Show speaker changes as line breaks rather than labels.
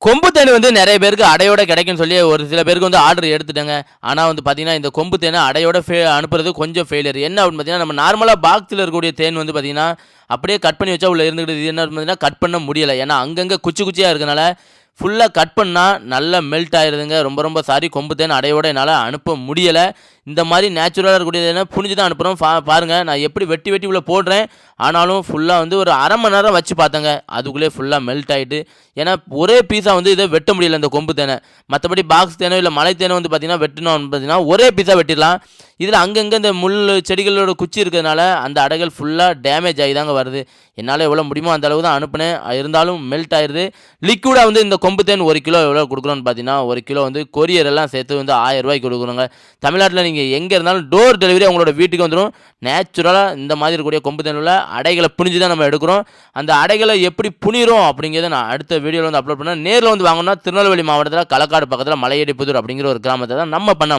கொம்பு தேன் வந்து நெறைய பேருக்கு அடையோட கிடைக்கும்னு சொல்லி ஒரு சில பேருக்கு வந்து ஆர்டர் எடுத்துட்டேங்க. ஆனா வந்து பார்த்தீங்கன்னா, இந்த கொம்பு தேன அடையோட அனுப்புறது கொஞ்சம் ஃபெயிலியர். என்ன அப்படின்னு பார்த்தீங்கன்னா, நம்ம நார்மலா பாக்ஸ்ல இருக்கக்கூடிய தேன் வந்து பார்த்தீங்கன்னா, அப்படியே கட் பண்ணி வச்சா உள்ள இருந்துக்கிட்டு இது என்ன பார்த்தீங்கன்னா, கட் பண்ண முடியல. ஏன்னா அங்கங்க குச்சி குச்சியா இருக்கனால, ஃபுல்லா கட் பண்ணா நல்லா மெல்ட் ஆயிருதுங்க. ரொம்ப ரொம்ப சாரி கொம்பு தேன் அடையோட என்னால அனுப்ப முடியல. இந்த மாரி நேச்சுரலா இருக்கக்கூடிய தேன புழிஞ்சு தான் அனுப்புறோம். பாருங்க நான் எப்படி வெட்டி வெட்டி உள்ள போடுறேன். ஆனாலும் ஃபுல்லா வந்து ஒரு 1/2 மணி நேரம் வச்சு பார்த்தேங்க. அதுக்குள்ளயே ஃபுல்லா மெல்ட் ஆயிட்டு ஏன்னா ஒரே பீஸா வந்து இத வெட்ட முடியல இந்த கொம்பு தேனை. மத்தபடி பாக்ஸ் தேனோ, இல்ல மலை தேனோ வந்து பார்த்தீங்கன்னா, வெட்டணும் பார்த்தீங்கன்னா, ஒரே பீஸா வெட்டிடலாம். இதில அங்கங்க இந்த செடிகளோட குச்சி இருக்கிறதுனால, அந்த அடைகள் ஃபுல்லா டேமேஜ் ஆகி தாங்க வருது. என்னால எவ்வளோ முடியுமோ அந்த அளவு தான் அனுப்புனேன். இருந்தாலும் மெல்ட் ஆயிருது. லிக்விடா வந்து இந்த கொம்பு தேன் 1 கிலோ எவ்வளோ குடுக்குறோம்னு பார்த்தீங்கன்னா, 1 கிலோ வந்து கொரியர் எல்லாம் சேர்த்து வந்து ரூ. 1000 குடுக்குறோங்க. தமிழ்நாட்டில நீங்க எங்க இருந்தாலும் டோர் டெலிவரி உங்களோட வீட்டுக்கு வந்துரும். நேச்சுரலா இந்த மாதிரி இருக்கக்கூடிய கொம்பு தேன் உள்ள அடைகள புழிஞ்சு தான் நம்ம எடுக்கிறோம். அந்த அடைகள எப்படி புழியிறோம் அப்படிங்கிறத நான் அடுத்த வீடியோல வந்து அப்லோட் பண்ணேன். நேர்ல வந்து வாங்கணும்னா திருநெல்வேலி மாவட்டத்தில களக்காடு பக்கத்தில மலையடிப்புதூர் அப்படிங்கிற ஒரு கிராமத்த தான் நம்ம பண்ண